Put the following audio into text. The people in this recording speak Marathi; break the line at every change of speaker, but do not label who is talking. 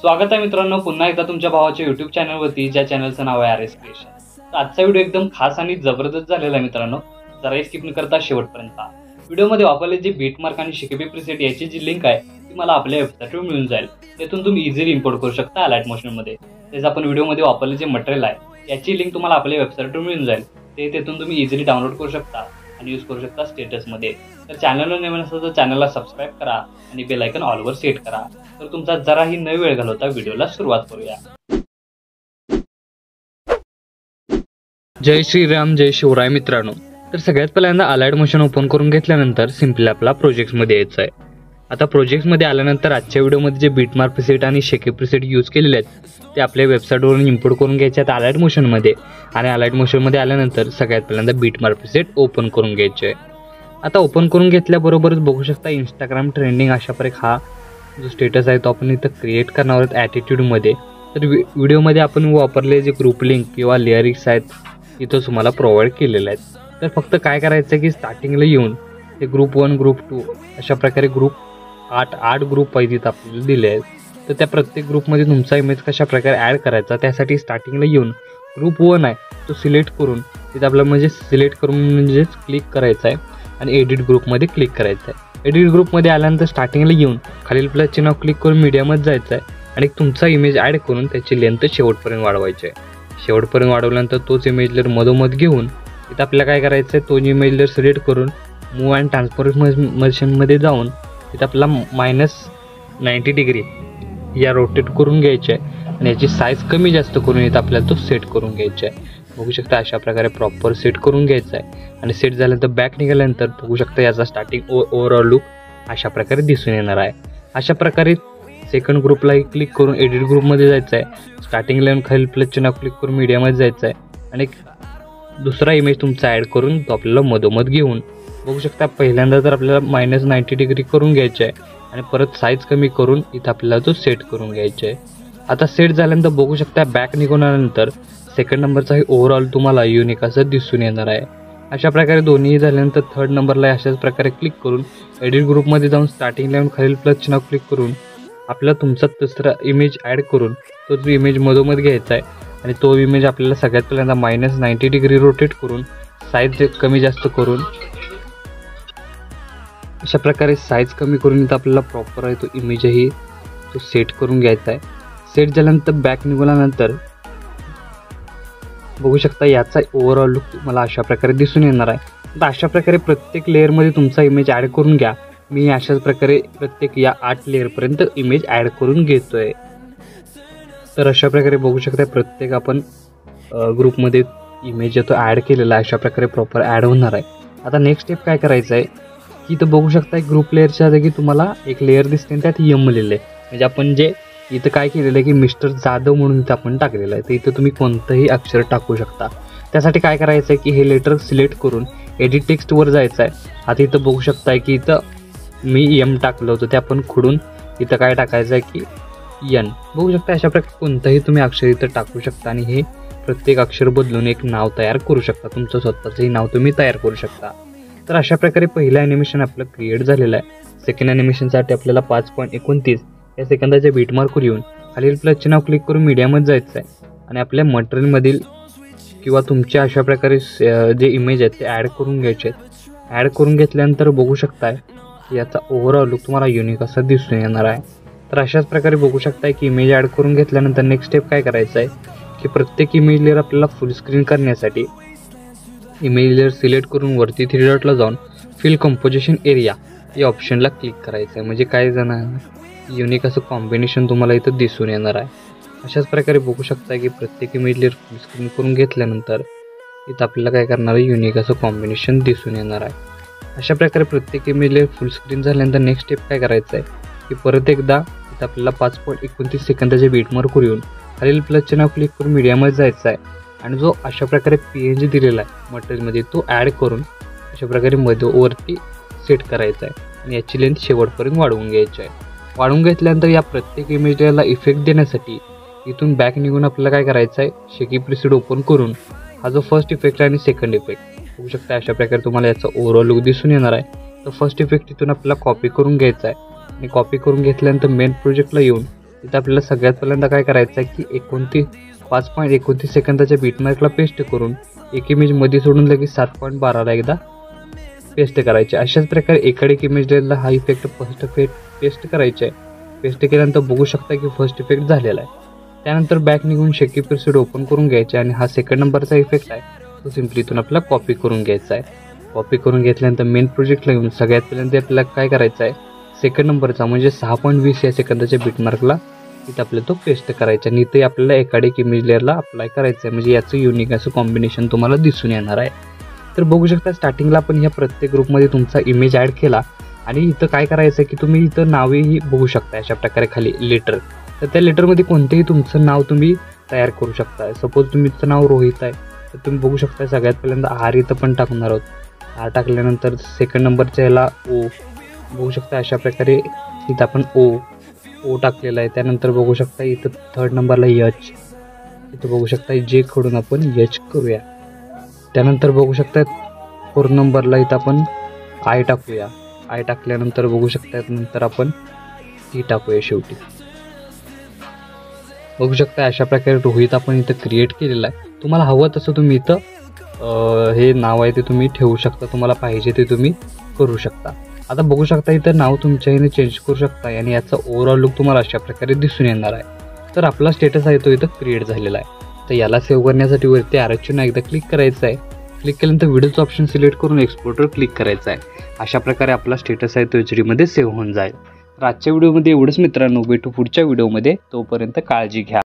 स्वागत आहे मित्रांनो पुन्हा एकदा तुमच्या भावाच्या YouTube चॅनलवरती, ज्या चॅनलचं नाव आहे RS क्रिएशन। तर आजचा व्हिडिओ एकदम खास आणि जबरदस्त झालेला आहे मित्रांनो। जरा स्किप न करता शेवटपर्यंत पहा। व्हिडिओमध्ये वापरले जे बीटमार्क आणि शिकेबी प्रीसेट याची जी लिंक आहे ती मला आपल्या वेबसाईटवर मिळून जाईल। त्यातून तुम्ही इझिली इम्पोर्ट करू शकता अलाइट मोशन मध्ये। तेच आपण व्हिडिओमध्ये वापरले जे मटेरियल आहे याची लिंक तुम्हाला आपल्या वेबसाईटवर मिळून जाईल। तेथून तुम्ही इझिली डाउनलोड करू शकता आणि यूज करू शकता स्टेटस मध्ये। तर चॅनलवर नवीन असेल तर चॅनलला सबस्क्राइब करा आणि बेल आयकॉन ऑल वर सेट करा। तर तुमचा जराही न वेळ घालवता व्हिडिओला सुरुवात करूया। जय श्रीराम जय शिवराय मित्रांनो। तर सगळ्यात पहिल्यांदा अलाइट मोशन ओपन करून घेतल्यानंतर सिंपली आपला प्रोजेक्ट्स मध्ये यायचं आहे। आता प्रोजेक्ट्स मध्ये आल्यानंतर आजच्या व्हिडिओमध्ये जे बीटमार्क प्रीसेट आणि शेके प्रीसेट यूज केलेले आहेत ते आपल्या वेबसाईटवरून इम्पोर्ट करून घ्यायचे आहेत अलाइट मोशन मध्ये। आणि अलाइट मोशन मध्ये आल्यानंतर सगळ्यात पहिल्यांदा बीटमार्क प्रीसेट ओपन करून घ्यायचे आहे। आता ओपन करून घेतल्याबरोबरच बघू शकता इंस्टाग्राम ट्रेंडिंग अशा प्रकारे हा जो स्टेटस आहे तो आपण इथं क्रिएट करणार आहोत ॲटिट्यूड मध्ये। तर व्हिडिओमध्ये आपण वापरले जे ग्रुप लिंक किंवा लेअरिक्स आहेत इथं तुम्हाला प्रोव्हाइड केलेले आहेत। तर फक्त काय करायचं आहे की स्टार्टिंगला येऊन ते ग्रुप 1 ग्रुप 2 अशा प्रकारे ग्रुप 8 ग्रुप पाहिजेत आपल्याला दिले आहेत। तर त्या प्रत्येक ग्रुपमध्ये तुमचा इमेज कशा प्रकारे ॲड करायचा त्यासाठी स्टार्टिंगला येऊन ग्रुप 1 आहे तो सिलेक्ट करून तिथे आपल्याला म्हणजे सिलेक्ट करून म्हणजेच क्लिक करायचं आहे आणि एडिट ग्रुपमध्ये क्लिक करायचं आहे। एडिट ग्रुपमध्ये आल्यानंतर स्टार्टिंगला येऊन खालील प्लस चिन्ह क्लिक करून मीडियामध्ये जायचं आहे आणि तुमचा इमेज ॲड करून त्याची लेंथ शेवटपर्यंत वाढवायची आहे। शेवटपर्यंत वाढवल्यानंतर तोच इमेज लेअर मधोमध घेऊन इथं आपल्याला काय करायचं आहे तो इमेज लेअर सिलेक्ट करून मूव अँड ट्रान्सफॉर्मेशनमध्ये जाऊन इथं आपल्याला -90 डिग्री या रोटेट करून घ्यायचे आहे आणि याची साईज कमी जास्त करून इथं आपल्याला तो सेट करून घ्यायचा आहे। बघू शकता अशा प्रकारे प्रॉपर सेट करून घ्यायचा आहे आणि सेट झाल्यानंतर बॅक निघाल्यानंतर बघू शकता याचा स्टार्टिंग ओव्हरऑल लुक अशा प्रकारे दिसून येणार आहे। अशा प्रकारे सेकंड ग्रुपलाही क्लिक करून एडिट ग्रुपमध्ये जायचं आहे। स्टार्टिंगला खालील प्लस चिन्ह क्लिक करून मीडियामध्ये जायचं आहे आणि दुसरा इमेज तुमचा ॲड करून तो आपल्याला मधोमध घेऊन बघू शकता पहिल्यांदा तर आपल्याला -90 डिग्री करून घ्यायचे आहे आणि परत साईज कमी करून इथं आपल्याला तो सेट करून घ्यायचा आहे। आता सेट झाल्यानंतर बघू शकता बॅक निघून आल्यानंतर सेकंड नंबरचाही ओव्हरऑल तुम्हाला युनिक असं दिसून येणार आहे। अशा प्रकारे दोन्ही झाल्यानंतर थर्ड नंबरला अशाच प्रकारे क्लिक करून एडिट ग्रुपमध्ये जाऊन स्टार्टिंगला येऊन खालील प्लस चिन्ह क्लिक करून आपल्याला तुमचा दुसरा इमेज ॲड करून तो जो इमेज मधोमध घ्यायचा आहे आणि तो इमेज आपल्याला सगळ्यात पहिल्यांदा -90 डिग्री रोटेट करून साईज कमी जास्त करून अशा प्रकारे साईज कमी करून इथं आपल्याला प्रॉपर आहे तो इमेजही तो सेट करून घ्यायचा आहे। सेट झाल्यानंतर बॅक निघाल्यानंतर बघू शकता याचा ओव्हरऑल लुक तुम्हाला अशा प्रकारे दिसून येणार आहे। तर अशा प्रकारे प्रत्येक लेअरमध्ये तुमचा इमेज ॲड करून घ्या। मी अशाच प्रकारे प्रत्येक या 8 लेअरपर्यंत इमेज ॲड करून घेतोय। तर अशा प्रकारे बघू शकता प्रत्येक आपण ग्रुपमध्ये इमेज जो ॲड केलेला आहे अशा प्रकारे प्रॉपर ॲड होणार आहे। आता नेक्स्ट स्टेप काय करायचं आहे की इथं बघू शकता एक ग्रुप लेअरच्या जागी तुम्हाला एक लेअर दिसते त्यात यम लिहिलं आहे। म्हणजे आपण जे इथं काय केलेलं आहे की मिस्टर जाधव म्हणून इथं आपण टाकलेलं आहे। तर इथं तुम्ही कोणतंही अक्षर टाकू शकता। त्यासाठी काय करायचं आहे की हे लेटर सिलेक्ट करून एडिट टेक्स्टवर जायचं आहे। आता इथं बघू शकता की इथं मी एम टाकलं होतं ते आपण खोडून इथं काय टाकायचं आहे की एन। बघू शकता अशा प्रकारे कोणतंही तुम्ही अक्षर इथं टाकू शकता आणि हे प्रत्येक अक्षर बदलून एक नाव तयार करू शकता। तुमचं स्वतःचंही नाव तुम्ही तयार करू शकता। तर अशा प्रकारे पहिलं ॲनिमेशन आपलं क्रिएट झालेलं आहे। सेकंड ॲनिमेशनसाठी आपल्याला 5.29 या सेकंदाच्या बीटमार्कवर येऊन खालील प्लस चिन्ह क्लिक करून मीडियामध्ये जायचं आहे आणि आपल्या मटेरियलमधील किंवा तुमच्या अशा प्रकारे जे इमेज आहेत ते ॲड करून घ्यायचे आहेत। ॲड करून घेतल्यानंतर बघू शकताय याचा ओव्हरऑल लुक तुम्हाला युनिक असा दिसून येणार आहे। तर अशाच प्रकारे बघू शकताय की इमेज ॲड करून घेतल्यानंतर नेक्स्ट स्टेप काय करायचं आहे की प्रत्येक इमेज लेअर आपल्याला फुल स्क्रीन करण्यासाठी इमेज लेअर सिलेक्ट करून वरती 3 डॉटला जाऊन फिल कंपोजिशन एरिया या ऑप्शनला क्लिक करायचं आहे। म्हणजे काय जाणार युनिक असं कॉम्बिनेशन तुम्हाला इथं दिसून येणार आहे। अशाच प्रकारे बघू शकता की प्रत्येक इमेज लेअर फुल स्क्रीन करून घेतल्यानंतर इथं आपल्याला काय करणार आहे युनिक असं कॉम्बिनेशन दिसून येणार आहे। अशा प्रकारे प्रत्येक इमेज लेअर फुल स्क्रीन झाल्यानंतर नेक्स्ट स्टेप काय करायचं आहे की परत एकदा इथं आपल्याला 5.29 सेकंदाच्या बीटमार्कवर येऊन खालील प्लस चिन्ह क्लिक करून मीडियामध्ये जायचं आहे आणि जो अशा प्रकारे PNG दिलेला आहे मटेरियलमध्ये तो ॲड करून अशा प्रकारे वरती सेट करायचा आहे आणि याची लेंथ शेवटपर्यंत वाढवून घ्यायची आहे। वाढवून घेतल्यानंतर या प्रत्येक इमेजला इफेक्ट देण्यासाठी इथून बॅक निघून आपल्याला काय करायचं आहे शेकी प्रीसेट ओपन करून हा जो फर्स्ट इफेक्ट आहे आणि सेकंड इफेक्ट बघू शकता अशा प्रकारे तुम्हाला याचा ओव्हरऑल लुक दिसून येणार आहे। तर फर्स्ट इफेक्ट इथून आपल्याला कॉपी करून घ्यायचा आहे आणि कॉपी करून घेतल्यानंतर मेन प्रोजेक्टला येऊन तिथं आपल्याला सगळ्यात पहिल्यांदा काय करायचं आहे की 5.29 सेकंदाच्या बीटमार्कला पेस्ट करून एक इमेज मध्ये सोडून लगेच 7.12ला एकदा पेस्ट करायचे. अशाच प्रकारे एकाड एक इमेज लेअरला हा इफेक्ट फर्स्ट पेस्ट करायचा आहे. पेस्ट केल्यानंतर बघू शकता की फर्स्ट इफेक्ट झालेला आहे. त्यानंतर बॅक निघून शेकी प्रिसेट ओपन करून घ्यायचे आणि हा सेकंड नंबरचा इफेक्ट आहे तो सिम्पली इथून आपल्याला कॉपी करून घ्यायचा आहे. कॉपी करून घेतल्यानंतर मेन प्रोजेक्टला येऊन सगळ्यात पहिल्यांदा आपल्याला काय करायचं आहे सेकंड नंबरचा म्हणजे 6.20 या सेकंदाच्या बीटमार्कला इथं आपल्याला तो पेस्ट करायचा आणि इथे आपल्याला एकाड एक इमेज लेअरला अप्लाय करायचं आहे. म्हणजे याचं युनिक असं कॉम्बिनेशन तुम्हाला दिसून येणार आहे. तर बघू शकता स्टार्टिंगला आपण ह्या प्रत्येक ग्रुपमध्ये तुमचा इमेज ॲड केला आणि इथं काय करायचं आहे की तुम्ही इथं नावेही बघू शकता अशा प्रकारे खाली लेटर. तर त्या लेटरमध्ये कोणतेही तुमचं नाव तुम्ही तयार करू शकता. सपोज तुमचं नाव रोहित आहे तर तुम्ही बघू शकता सगळ्यात पहिल्यांदा आर इथं पण टाकणार आहोत. आर टाकल्यानंतर सेकंड नंबरच्या ह्याला ओ बघू शकता अशा प्रकारे इथं आपण ओ टाकलेला आहे. त्यानंतर बघू शकता इथं थर्ड नंबरला एच इथं बघू शकता जे कडून आपण एच करूया. त्यानंतर बघू शकता फोर्थ नंबरला इथं आपण आय टाकूया. आय टाकल्यानंतर बघू शकता नंतर आपण टी टाकूया शेवटी. बघू शकता अशा प्रकारे रोहित आपण इथं क्रिएट केलेला आहे. तुम्हाला हवं तसं तुम्ही इथं हे नाव आहे ते तुम्ही ठेवू शकता. तुम्हाला पाहिजे ते तुम्ही करू शकता. आता बघू शकता इथं नाव तुमच्या ह्याने चेंज करू शकता आणि याचा ओव्हरऑल लुक तुम्हाला अशा प्रकारे दिसून येणार आहे. तर आपला स्टेटस आहे तो इथं क्रिएट झालेला आहे. तर याला सेव्ह करण्यासाठी वरती ॲरोची एकदा क्लिक करायचं आहे. क्लिक केल्यानंतर व्हिडिओचं ऑप्शन सिलेक्ट करून एक्सपोर्टवर क्लिक करायचं आहे. अशा प्रकारे आपला स्टेटस आहे तो HD मध्ये सेव्ह होऊन जाईल. तर आजच्या व्हिडिओमध्ये एवढंच मित्रांनो. भेटू पुढच्या व्हिडिओमध्ये. तोपर्यंत काळजी घ्या.